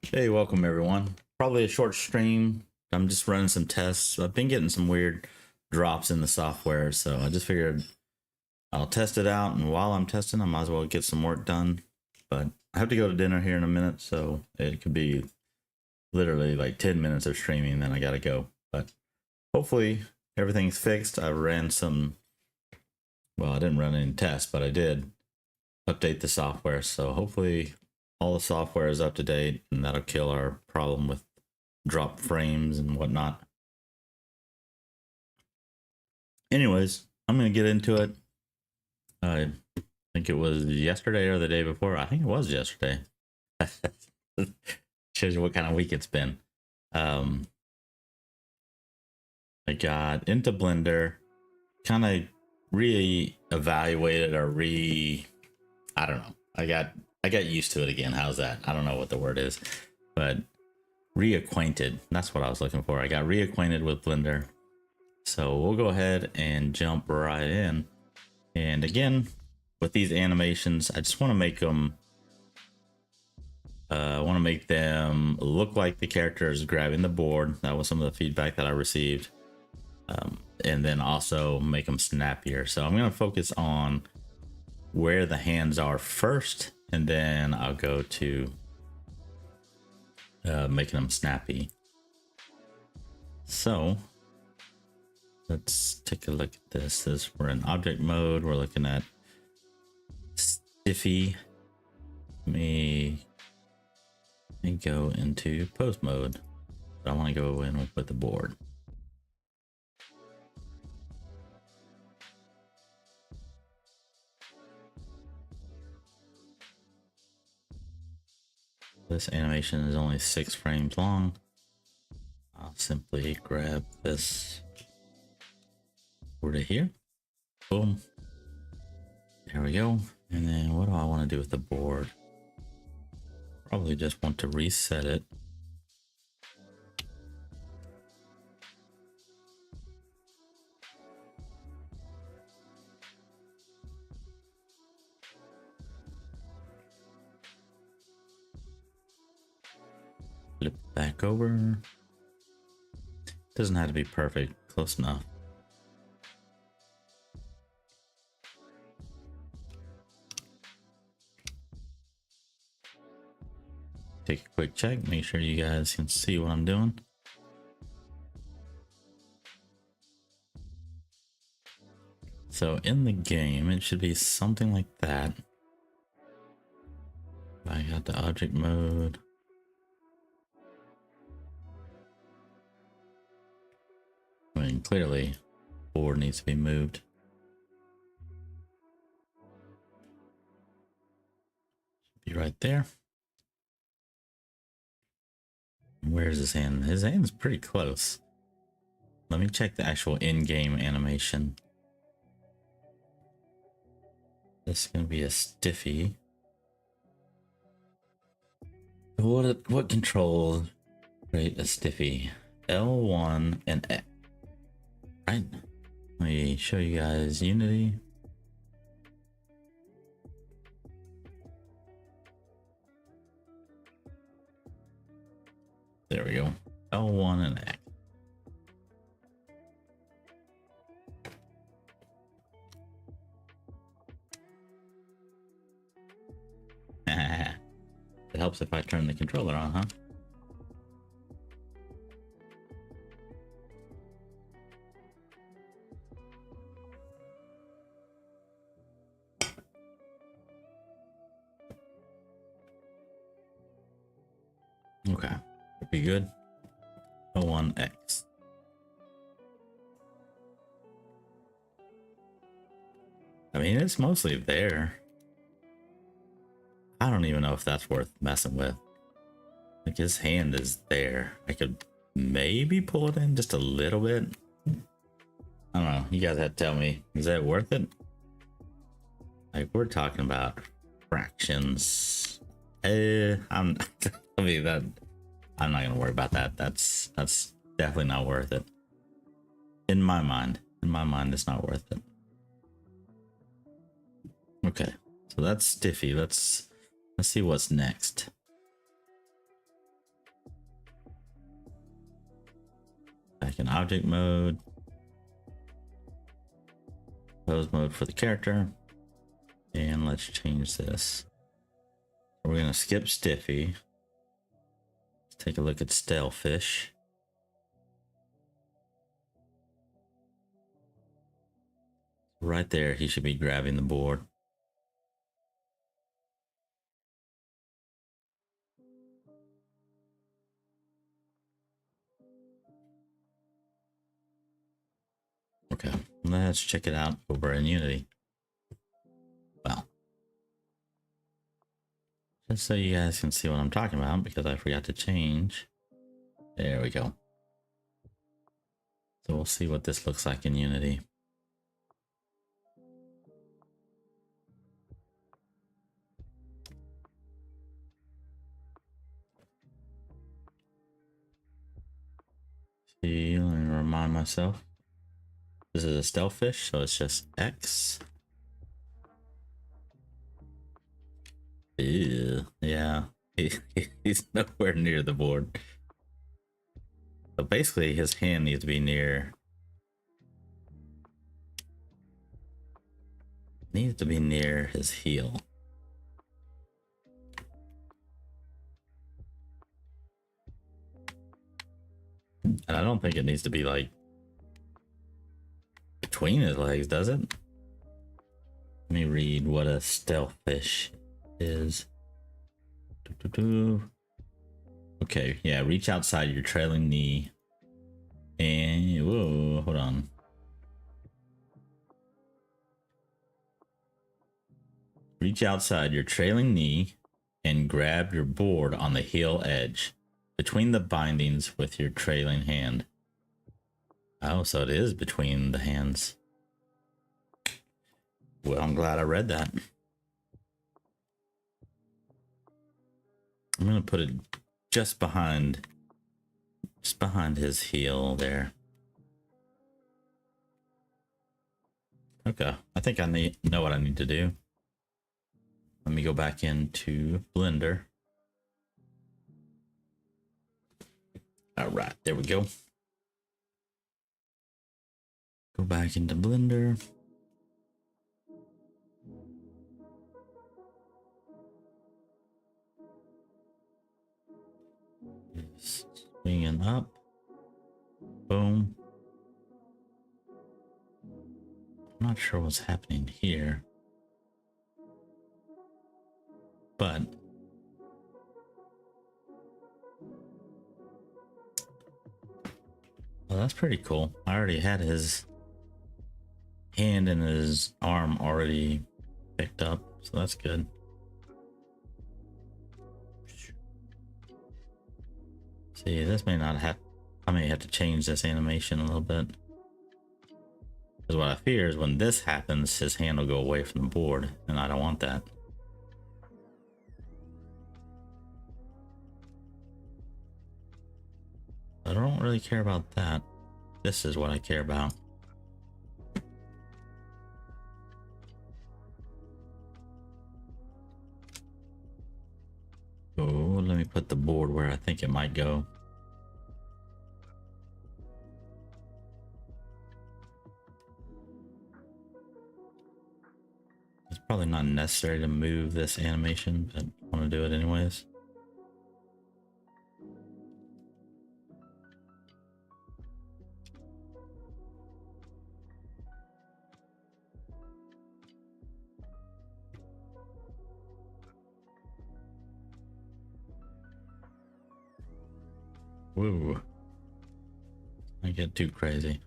Hey, welcome everyone. Probably a short stream. I'm just running some tests. I've been getting some weird drops in the software, so I just figured I'll test it out. And while I'm testing, I might as well get some work done. But I have to go to dinner here in a minute, so it could be literally like 10 minutes of streaming, and then I gotta go. But hopefully everything's fixed. I ran some, well, I didn't run any tests, but I did update the software. So hopefully all the software is up to date, and that'll kill our problem with drop frames and whatnot. Anyways, I'm gonna get into it. I think it was yesterday or the day before. I think it was yesterday. Shows you what kind of week it's been. I got into Blender, kind of re-evaluated or I don't know. I got used to it again. How's that? I don't know what the word is, but reacquainted. That's what I was looking for. I got reacquainted with Blender. So we'll go ahead and jump right in. And again, with these animations, I just want to make them look like the character is grabbing the board. That was some of the feedback that I received. And then also make them snappier. So I'm going to focus on where the hands are first, and then I'll go to making them snappy. So let's take a look at this. We're in object mode. We're looking at stiffy. Let me go into pose mode. But I want to go in with the board. This animation is only 6 frames long. I'll simply grab this over here. Boom. There we go. And then what do I want to do with the board? Probably just want to reset it. Flip back over. Doesn't have to be perfect, close enough. Take a quick check, make sure you guys can see what I'm doing. So in the game, it should be something like that. I got the object mode. I mean, clearly, board needs to be moved. Should be right there. Where's his hand? His hand is pretty close. Let me check the actual in-game animation. This is gonna be a stiffy. What control create a stiffy? L1 and X. Right. Let me show you guys Unity. There we go. L1 and X. It helps if I turn the controller on, huh? Okay, would be good. L1X. I mean, it's mostly there. I don't even know if that's worth messing with. Like, his hand is there. I could maybe pull it in just a little bit. I don't know. You guys have to tell me. Is that worth it? Like, we're talking about fractions. I'm not gonna worry about that. That's definitely not worth it. In my mind, it's not worth it. Okay, so that's stiffy. Let's see what's next. back in object mode. Pose mode for the character. And let's change this. We're gonna skip Stiffy. Let's take a look at Stalefish. Right there, he should be grabbing the board. Okay, let's check it out over in Unity. Well, just so you guys can see what I'm talking about, because I forgot to change. There we go. So we'll see what this looks like in Unity. See, let me remind myself. This is a stealth fish, so it's just X. Ew, yeah, he's nowhere near the board. So basically, his hand needs to be near. Needs to be near his heel. And I don't think it needs to be like between his legs, does it? Let me read what a stealth fish is. Okay, yeah, reach outside your trailing knee. And whoa, hold on. Reach outside your trailing knee and grab your board on the heel edge between the bindings with your trailing hand. Oh, so it is between the hands. Well, I'm glad I read that. I'm gonna put it just behind his heel there. Okay, I think I know what I need to do. Let me go back into Blender. All right, there we go. Go back into Blender. Swinging up. Boom. I'm not sure what's happening here, but well, that's pretty cool. I already had his hand and his arm already picked up, so that's good. See, this may not have, I may have to change this animation a little bit. Because what I fear is when this happens, his hand will go away from the board, and I don't want that. I don't really care about that. This is what I care about. Oh, let me put the board where I think it might go. It's probably not necessary to move this animation, but I want to do it anyways. Woo. I get too crazy.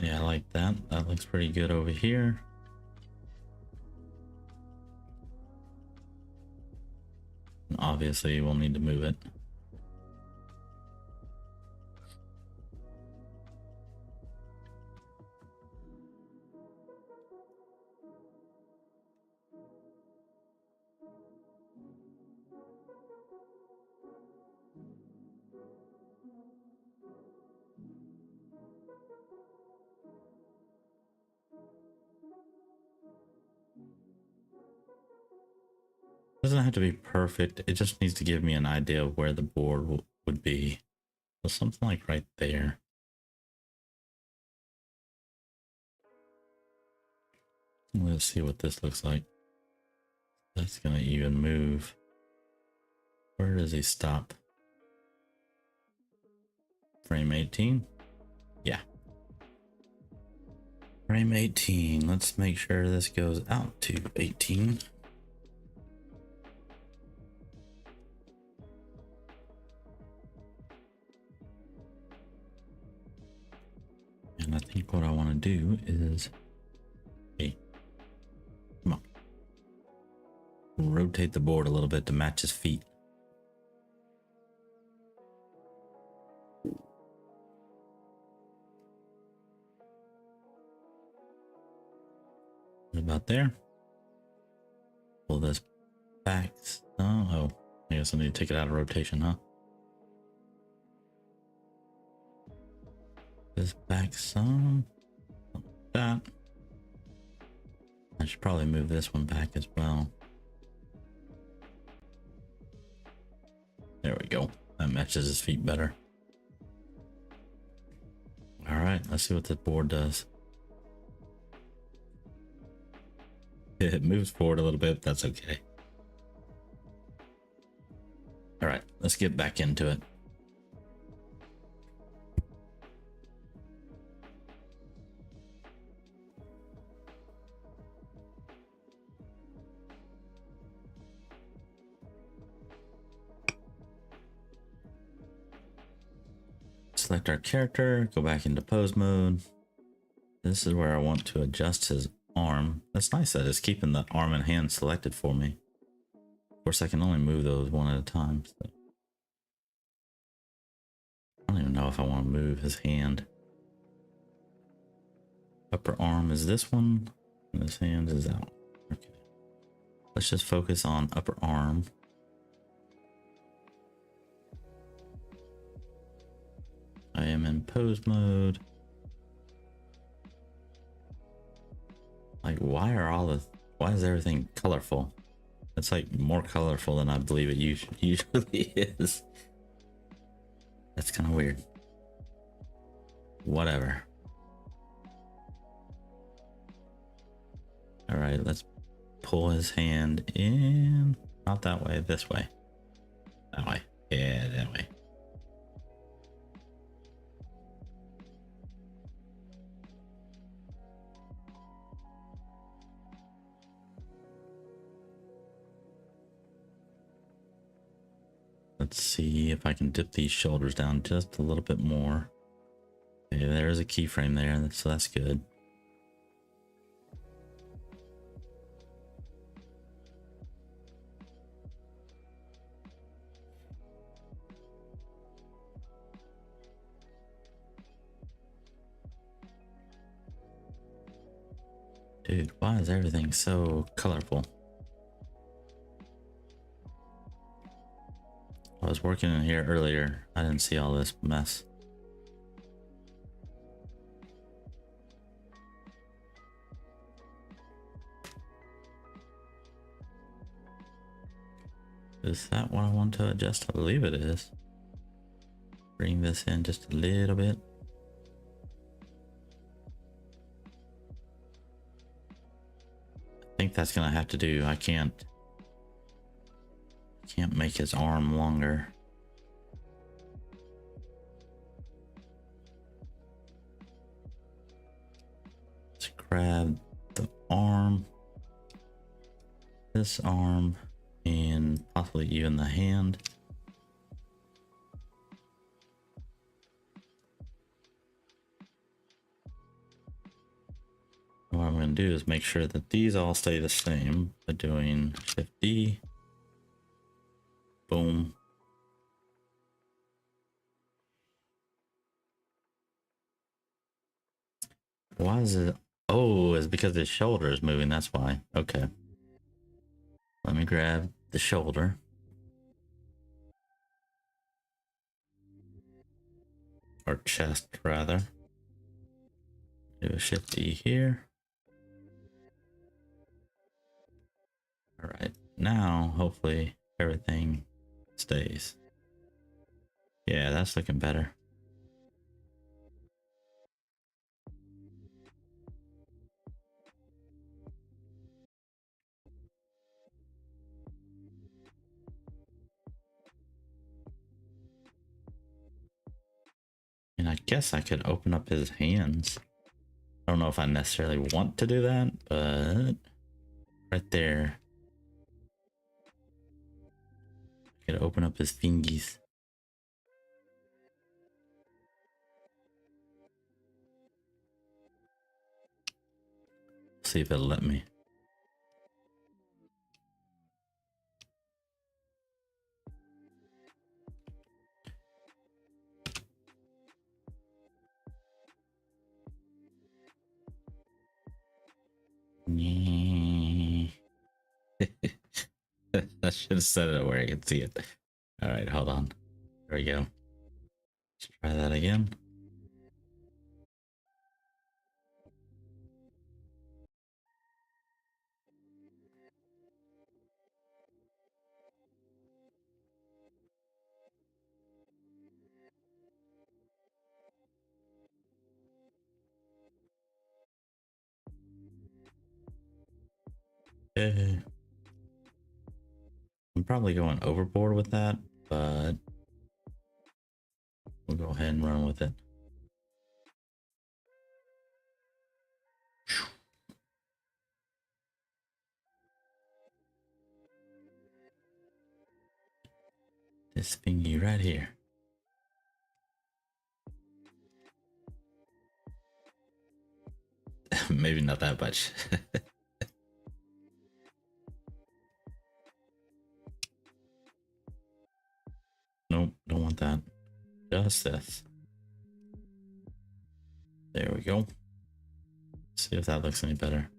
Yeah, I like that. That looks pretty good over here. And obviously, we'll need to move it. Doesn't have to be perfect. It just needs to give me an idea of where the board would be. So something like right there. Let's see what this looks like. That's gonna even move. Where does he stop? Frame 18? Yeah. Frame 18. Let's make sure this goes out to 18. And I think what I want to do is, hey, come on, rotate the board a little bit to match his feet. What about there? Pull this back. Oh, I guess I need to take it out of rotation, huh? This back some. Like that. I should probably move this one back as well. There we go. That matches his feet better. All right, let's see what this board does. It moves forward a little bit, that's okay. All right, let's get back into it. Select our character, go back into pose mode. This is where I want to adjust his arm. That's nice that it's keeping the arm and hand selected for me. Of course, I can only move those one at a time. So. I don't even know if I want to move his hand. Upper arm is this one, and this hand is out. Okay. Let's just focus on upper arm. I am in pose mode. Like, why is everything colorful? It's like more colorful than I believe it usually is. That's kind of weird. Whatever. All right, let's pull his hand in. Not that way, this way. That way. Yeah, that way. Let's see if I can dip these shoulders down just a little bit more. Okay, there's a keyframe there, so that's good. Dude, why is everything so colorful? I was working in here earlier. I didn't see all this mess. Is that what I want to adjust? I believe it is. Bring this in just a little bit. I think that's gonna have to do. I can't make his arm longer. Let's grab the arm, this arm, and possibly even the hand. What I'm going to do is make sure that these all stay the same by doing Shift D. Boom. Why is it? Oh, it's because his shoulder is moving. That's why. Okay. Let me grab the shoulder. Or chest, rather. Do a Shift D here. All right. Now, hopefully, everything stays. Yeah, that's looking better. And I guess I could open up his hands. I don't know if I necessarily want to do that, but right there. I could open up his fingies. See if it'll let me. I should have set it where I could see it. All right, hold on. There we go. Let's try that again. I'm probably going overboard with that, but we'll go ahead and run with it. This thingy right here. Maybe not that much. Nope, don't want that. Just this. There we go. See if that looks any better.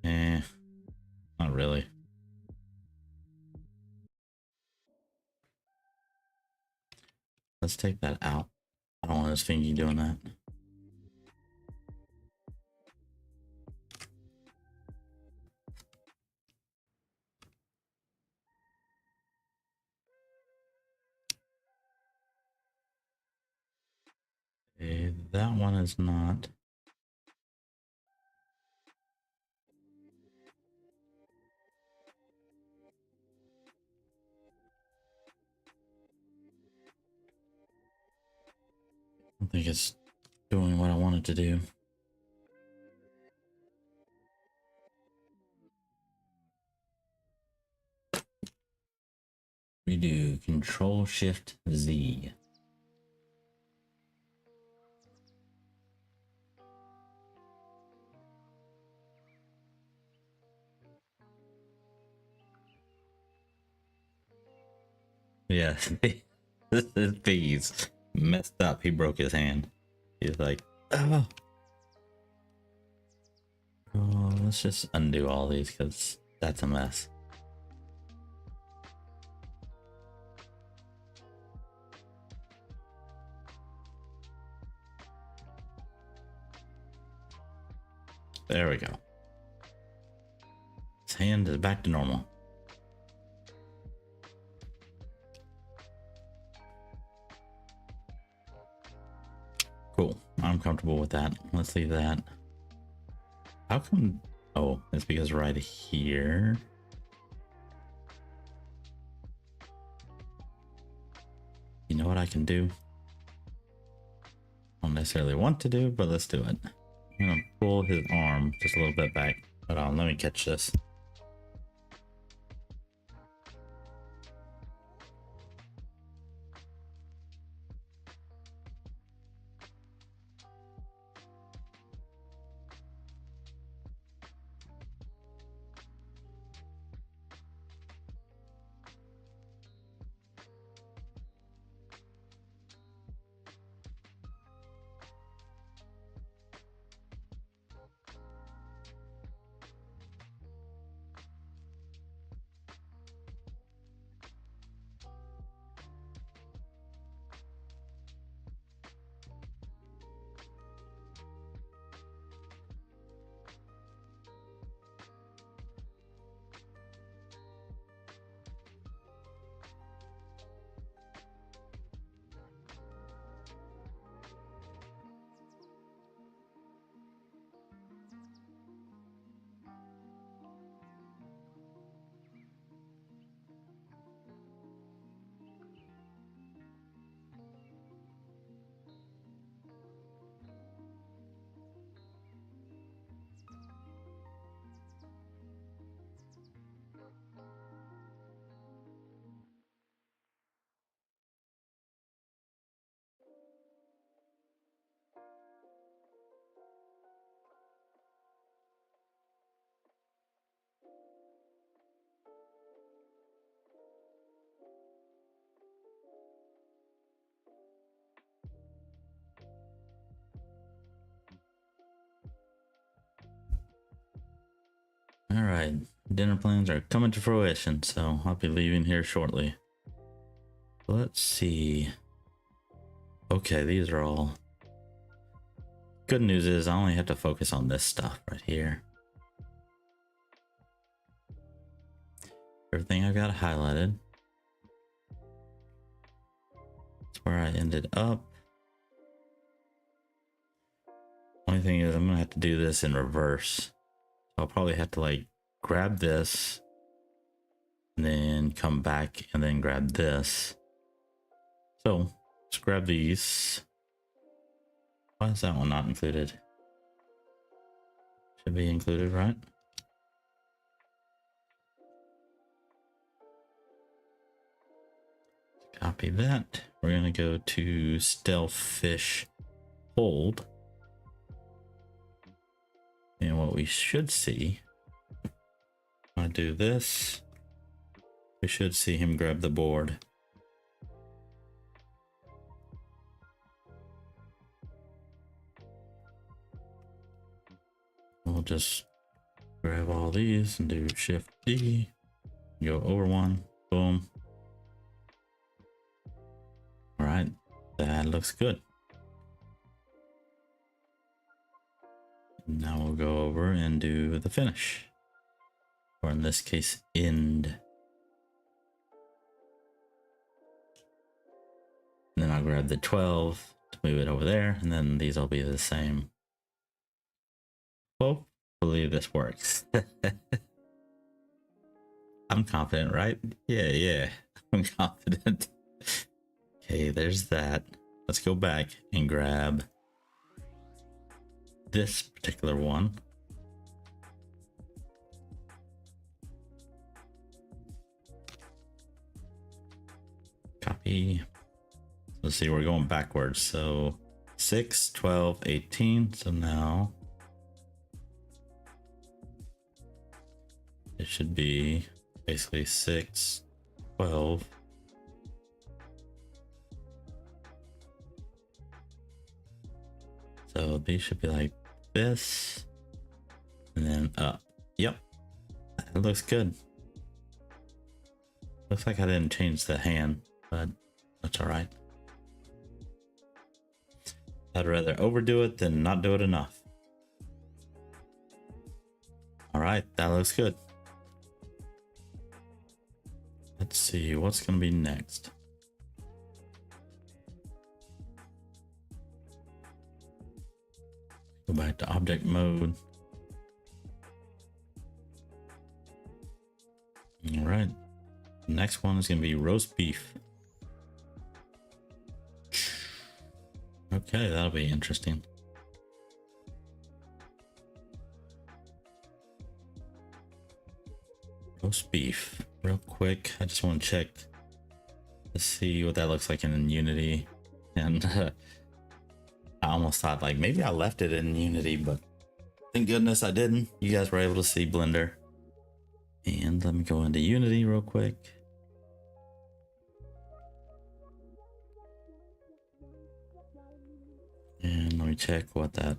Not really. Let's take that out. I don't want this thingy doing that. Okay, that one is not. I don't think it's doing what I wanted to do. We do Control Shift Z. Yeah, this is Piggy's messed up. He broke his hand. He's like, oh. Oh, let's just undo all these because that's a mess. There we go. His hand is back to normal. Cool. I'm comfortable with that. Let's leave that. How come? Oh, it's because right here. You know what I can do? I don't necessarily want to do, but let's do it. I'm gonna pull his arm just a little bit back. Hold on, let me catch this. All right, dinner plans are coming to fruition, so I'll be leaving here shortly. Let's see. Okay, these are all. Good news is I only have to focus on this stuff right here. Everything I've got highlighted. That's where I ended up. Only thing is I'm gonna have to do this in reverse. I'll probably have to like grab this and then come back and then grab this. So let's grab these. Why is that one not included? Should be included, right? Copy that. We're gonna go to stealth fish hold. And what we should see, I do this, we should see him grab the board. We'll just grab all these and do Shift D, go over one, boom. All right, that looks good. Now we'll go over and do the finish, or in this case, end. And then I'll grab the 12 to move it over there, and then these will be the same. Hopefully this works. I'm confident, right? Yeah, I'm confident. Okay, there's that. Let's go back and grab this particular one. Copy. Let's see, we're going backwards. So 6, 12, 18. So now it should be basically 6, 12. So these should be like this and then up. Yep, it looks good. Looks like I didn't change the hand, but that's all right. I'd rather overdo it than not do it enough. All right, that looks good. Let's see what's gonna be next. Go back to object mode. All right, the next one is gonna be roast beef. Okay, that'll be interesting. Roast beef, real quick. I just want to check to see what that looks like in Unity. And I almost thought like maybe I left it in Unity, but thank goodness I didn't. You guys were able to see Blender. And let me go into Unity real quick. And let me check what that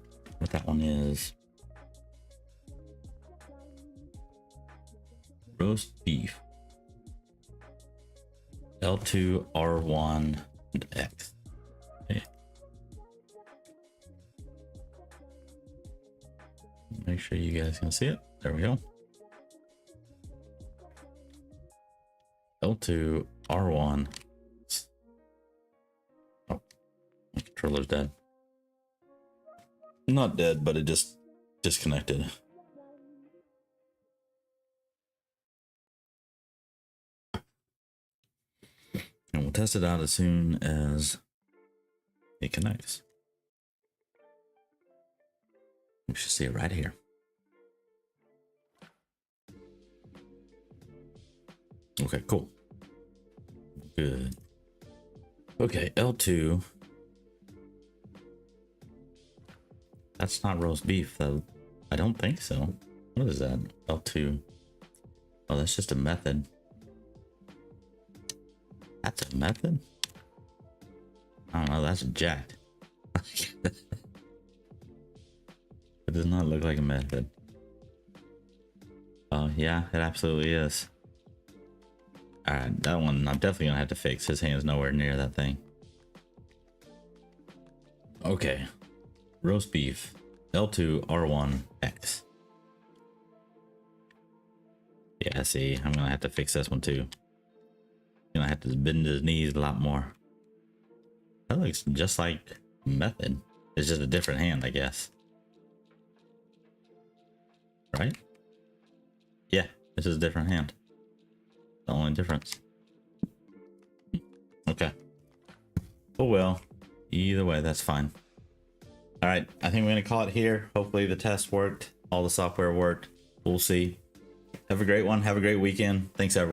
one is. Roast beef. L2, R1, and X. Okay. Make sure you guys can see it. There we go. L2, R1. Oh, my controller's dead. Not dead, but it just disconnected. And we'll test it out as soon as it connects. We should see it right here. Okay, cool. Good. Okay, L2. That's not roast beef, though. I don't think so. What is that? L2. Oh, that's just a method. That's a method? I don't know, that's jacked. It does not look like a method. Oh yeah, it absolutely is. All right, that one I'm definitely gonna have to fix. His hand's nowhere near that thing. Okay, roast beef, L2 R1 X. Yeah, see, I'm gonna have to fix this one too. Gonna have to bend his knees a lot more. That looks just like Method. It's just a different hand, I guess. Right? Yeah, it's just a different hand. The only difference. Okay. Oh well. Either way, that's fine. All right, I think we're gonna call it here. Hopefully the test worked. All the software worked. We'll see. Have a great one. Have a great weekend. Thanks, everyone.